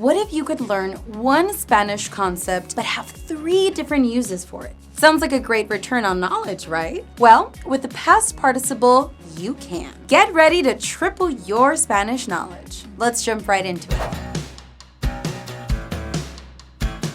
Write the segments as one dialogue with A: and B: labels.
A: What if you could learn one Spanish concept but have 3 different uses for it? Sounds like a great return on knowledge, right? Well, with the past participle, you can. Get ready to triple your Spanish knowledge. Let's jump right into it.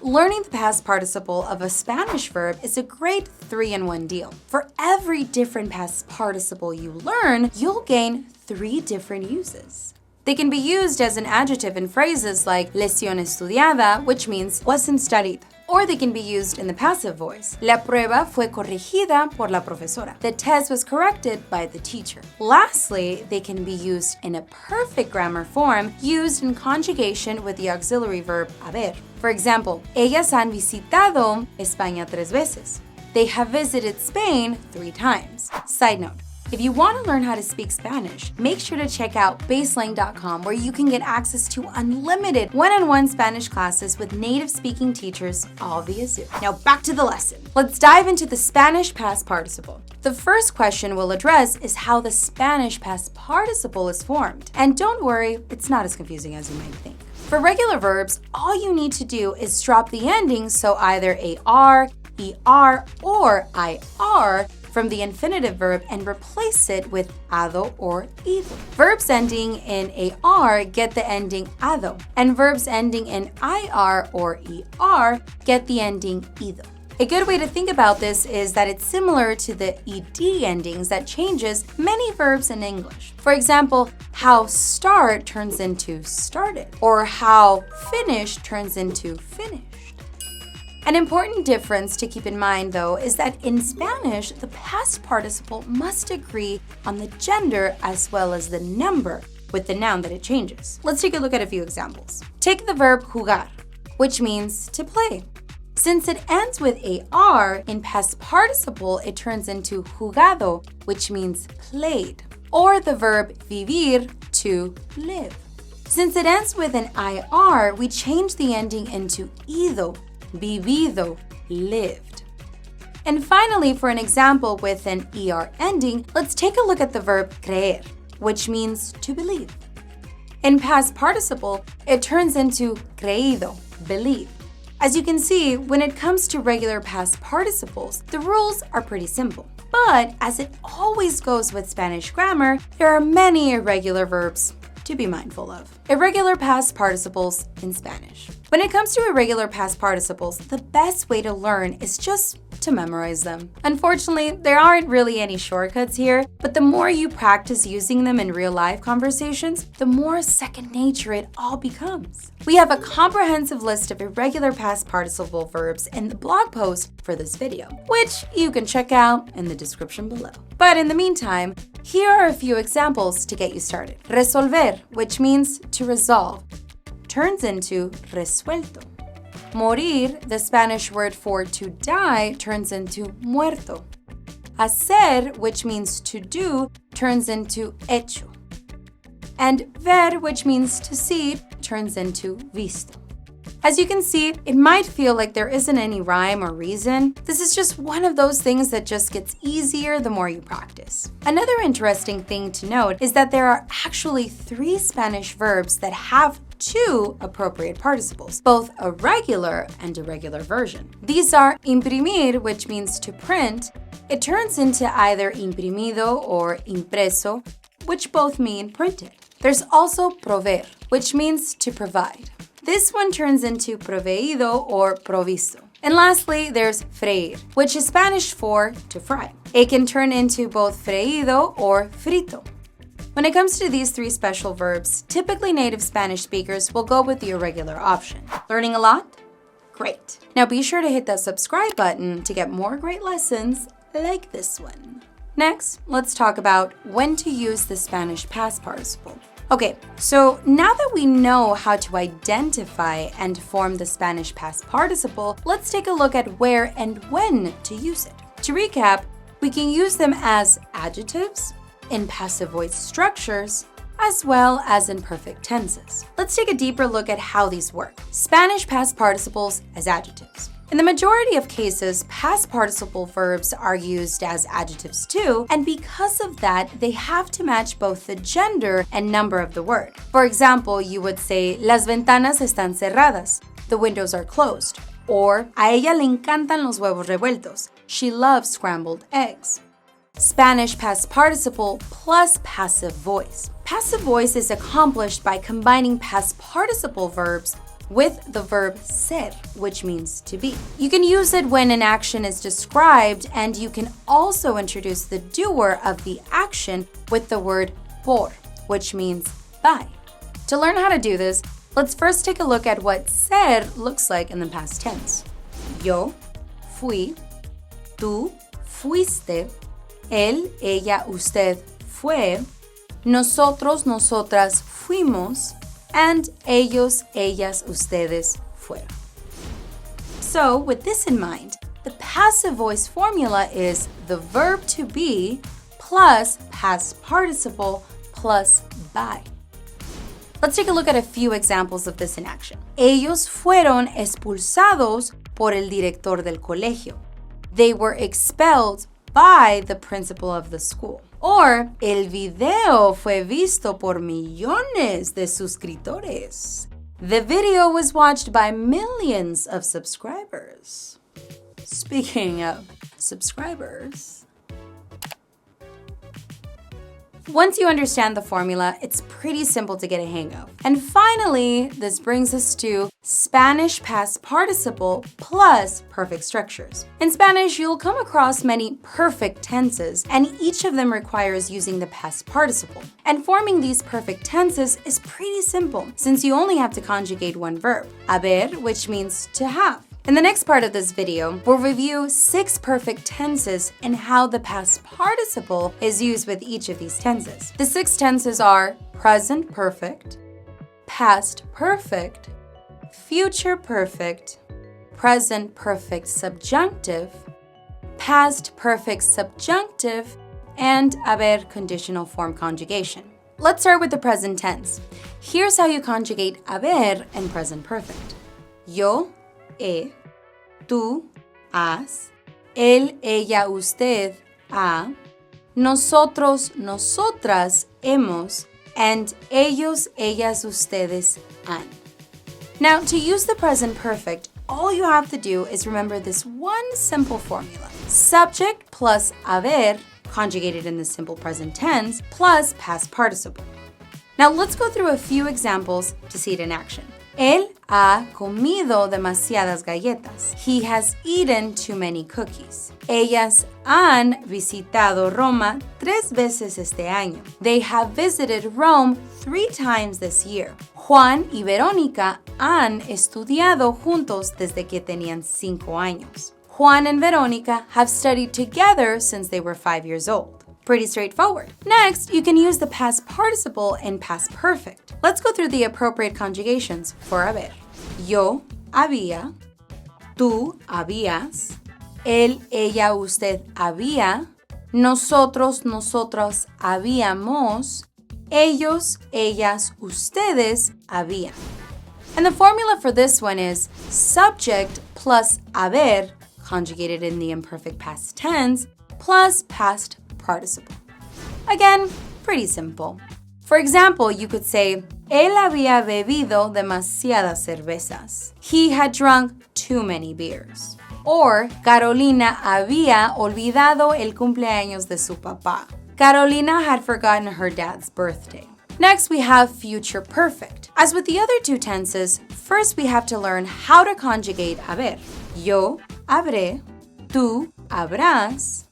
A: Learning the past participle of a Spanish verb is a great 3-in-1 deal. For every different past participle you learn, you'll gain 3 different uses. They can be used as an adjective in phrases like lesión estudiada, which means wasn't studied. Or they can be used in the passive voice. La prueba fue corregida por la profesora. The test was corrected by the teacher. Lastly, they can be used in a perfect grammar form used in conjugation with the auxiliary verb haber. For example, ellas han visitado España 3 veces. They have visited Spain 3 times. Side note, if you want to learn how to speak Spanish, make sure to check out BaseLang.com, where you can get access to unlimited one-on-one Spanish classes with native speaking teachers all via Zoom. Now back to the lesson. Let's dive into the Spanish past participle. The first question we'll address is how the Spanish past participle is formed. And don't worry, it's not as confusing as you might think. For regular verbs, all you need to do is drop the ending, so either AR, ER, or IR, from the infinitive verb and replace it with ado or ido. Verbs ending in AR get the ending ado, and verbs ending in IR or ER get the ending ido. A good way to think about this is that it's similar to the ED endings that changes many verbs in English. For example, how start turns into started, or how finish turns into finished. An important difference to keep in mind, though, is that in Spanish, the past participle must agree on the gender as well as the number with the noun that it changes. Let's take a look at a few examples. Take the verb jugar, which means to play. Since it ends with AR, in past participle, it turns into jugado, which means played. Or the verb vivir, to live. Since it ends with an IR, we change the ending into ido, vivido, lived. And finally, for an example with an ER ending, let's take a look at the verb creer, which means to believe. In past participle, it turns into creído, believe. As you can see, when it comes to regular past participles, the rules are pretty simple. But as it always goes with Spanish grammar, there are many irregular verbs to be mindful of. Irregular past participles in Spanish. When it comes to irregular past participles, the best way to learn is just to memorize them. Unfortunately, there aren't really any shortcuts here, but the more you practice using them in real-life conversations, the more second nature it all becomes. We have a comprehensive list of irregular past participle verbs in the blog post for this video, which you can check out in the description below. But in the meantime, here are a few examples to get you started. Resolver, which means to resolve, turns into resuelto. Morir, the Spanish word for to die, turns into muerto. Hacer, which means to do, turns into hecho. And ver, which means to see, turns into visto. As you can see, it might feel like there isn't any rhyme or reason. This is just one of those things that just gets easier the more you practice. Another interesting thing to note is that there are actually 3 Spanish verbs that have 2 appropriate participles, both a regular and irregular version. These are imprimir, which means to print. It turns into either imprimido or impreso, which both mean printed. There's also proveer, which means to provide. This one turns into proveído or provisto. And lastly, there's freír, which is Spanish for to fry. It can turn into both freído or frito. When it comes to these 3 special verbs, typically native Spanish speakers will go with the irregular option. Learning a lot? Great. Now be sure to hit that subscribe button to get more great lessons like this one. Next, let's talk about when to use the Spanish past participle. Okay, so now that we know how to identify and form the Spanish past participle, let's take a look at where and when to use it. To recap, we can use them as adjectives, in passive voice structures, as well as in perfect tenses. Let's take a deeper look at how these work. Spanish past participles as adjectives. In the majority of cases, past participle verbs are used as adjectives too, and because of that, they have to match both the gender and number of the word. For example, you would say, las ventanas están cerradas. The windows are closed. Or, a ella le encantan los huevos revueltos. She loves scrambled eggs. Spanish past participle plus passive voice. Passive voice is accomplished by combining past participle verbs with the verb ser, which means to be. You can use it when an action is described, and you can also introduce the doer of the action with the word por, which means by. To learn how to do this, let's first take a look at what ser looks like in the past tense. Yo fui, tú fuiste, él, ella, usted fue, nosotros, nosotras fuimos, and ellos, ellas, ustedes fueron. So, with this in mind, the passive voice formula is the verb to be plus past participle plus by. Let's take a look at a few examples of this in action. Ellos fueron expulsados por el director del colegio. They were expelled by the principal of the school. Or, el video fue visto por millones de suscriptores. The video was watched by millions of subscribers. Speaking of subscribers, once you understand the formula, it's pretty simple to get a hang of. And finally, this brings us to Spanish past participle plus perfect structures. In Spanish, you'll come across many perfect tenses, and each of them requires using the past participle. And forming these perfect tenses is pretty simple, since you only have to conjugate one verb, haber, which means to have. In the next part of this video, we'll review 6 perfect tenses and how the past participle is used with each of these tenses. The 6 tenses are present perfect, past perfect, future perfect, present perfect subjunctive, past perfect subjunctive, and haber conditional form conjugation. Let's start with the present tense. Here's how you conjugate haber in present perfect. Yo he, tú has, él, ella, usted ha, nosotros, nosotras hemos, and ellos, ellas, ustedes han. Now, to use the present perfect, all you have to do is remember this one simple formula. Subject plus haber, conjugated in the simple present tense, plus past participle. Now, let's go through a few examples to see it in action. Él ha comido demasiadas galletas. He has eaten too many cookies. Ellas han visitado Roma 3 veces este año. They have visited Rome 3 times this year. Juan y Verónica han estudiado juntos desde que tenían 5 años. Juan and Verónica have studied together since they were 5 years old. Pretty straightforward. Next, you can use the past participle in past perfect. Let's go through the appropriate conjugations for haber. Yo había, tú habías, él, ella, usted había, nosotros, nosotras habíamos, ellos, ellas, ustedes habían. And the formula for this one is subject plus haber, conjugated in the imperfect past tense, plus past participle. Again, pretty simple. For example, you could say, él había bebido demasiadas cervezas. He had drunk too many beers. Or, Carolina había olvidado el cumpleaños de su papá. Carolina had forgotten her dad's birthday. Next, we have future perfect. As with the other 2 tenses, first we have to learn how to conjugate haber. Yo habré, tú habrás,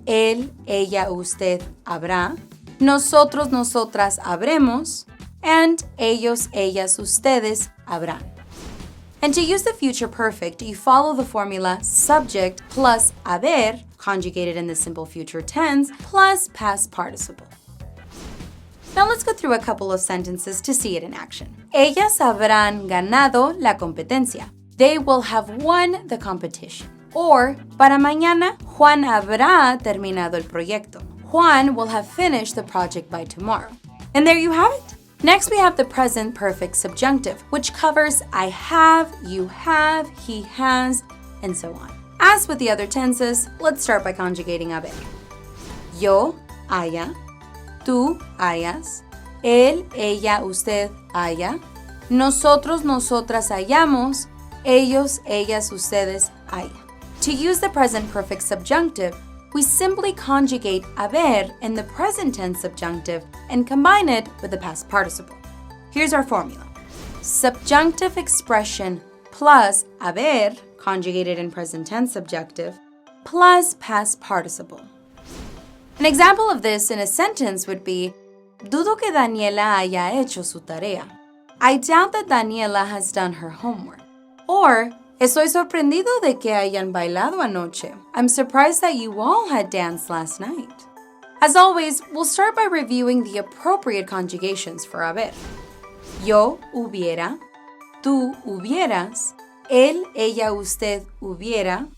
A: él, ella, usted habrá, nosotros, nosotras habremos, and ellos, ellas, ustedes habrán. And to use the future perfect, you follow the formula subject plus haber, conjugated in the simple future tense, plus past participle. Now let's go through a couple of sentences to see it in action. Ellas habrán ganado la competencia. They will have won the competition. Or, para mañana, Juan habrá terminado el proyecto. Juan will have finished the project by tomorrow. And there you have it. Next, we have the present perfect subjunctive, which covers I have, you have, he has, and so on. As with the other tenses, let's start by conjugating haber. Yo, haya. Tú, hayas. Él, ella, usted, haya. Nosotros, nosotras, hayamos. Ellos, ellas, ustedes, haya. To use the present perfect subjunctive, we simply conjugate haber in the present tense subjunctive and combine it with the past participle. Here's our formula. Subjunctive expression plus haber, conjugated in present tense subjunctive, plus past participle. An example of this in a sentence would be, dudo que Daniela haya hecho su tarea. I doubt that Daniela has done her homework. Or, estoy sorprendido de que hayan bailado anoche. I'm surprised that you all had danced last night. As always, we'll start by reviewing the appropriate conjugations for haber. Yo hubiera, tú hubieras, él, ella, usted hubiera,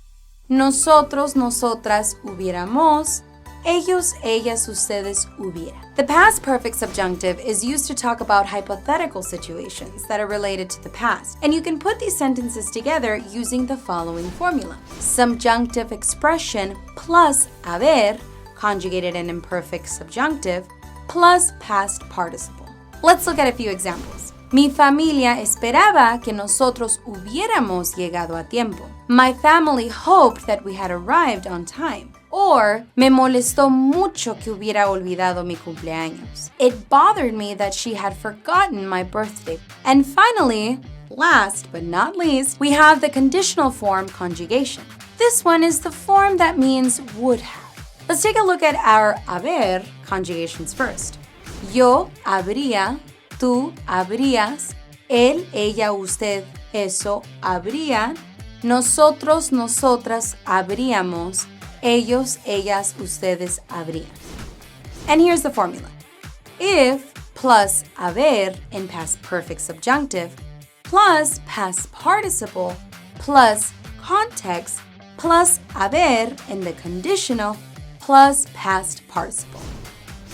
A: nosotros, nosotras hubiéramos, ellos, ellas, ustedes hubiera. The past perfect subjunctive is used to talk about hypothetical situations that are related to the past, and you can put these sentences together using the following formula. Subjunctive expression plus haber, conjugated in imperfect subjunctive, plus past participle. Let's look at a few examples. Mi familia esperaba que nosotros hubiéramos llegado a tiempo. My family hoped that we had arrived on time. Or, me molestó mucho que hubiera olvidado mi cumpleaños. It bothered me that she had forgotten my birthday. And finally, last but not least, we have the conditional form conjugation. This one is the form that means would have. Let's take a look at our haber conjugations first. Yo habría, tú habrías, él, ella, usted, eso habrían, nosotros, nosotras habríamos, ellos, ellas, ustedes habrían. And here's the formula. If plus haber in past perfect subjunctive plus past participle plus context plus haber in the conditional plus past participle.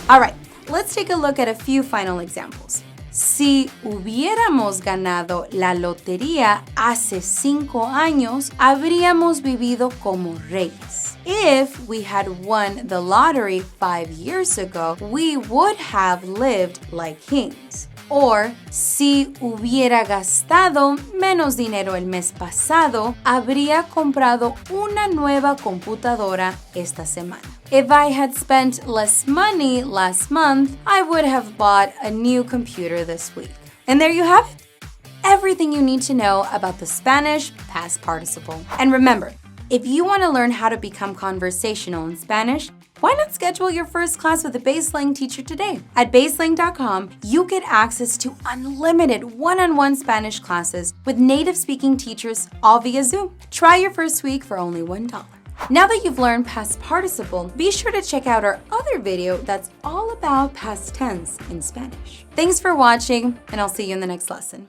A: All right, let's take a look at a few final examples. Si hubiéramos ganado la lotería hace 5 años, habríamos vivido como reyes. If we had won the lottery 5 years ago, we would have lived like kings. Or, si hubiera gastado menos dinero el mes pasado, habría comprado una nueva computadora esta semana. If I had spent less money last month, I would have bought a new computer this week. And there you have it. Everything you need to know about the Spanish past participle. And remember, if you want to learn how to become conversational in Spanish, why not schedule your first class with a BaseLang teacher today? At BaseLang.com, you get access to unlimited one-on-one Spanish classes with native-speaking teachers all via Zoom. Try your first week for only $1. Now that you've learned past participle, be sure to check out our other video that's all about past tense in Spanish. Thanks for watching, and I'll see you in the next lesson.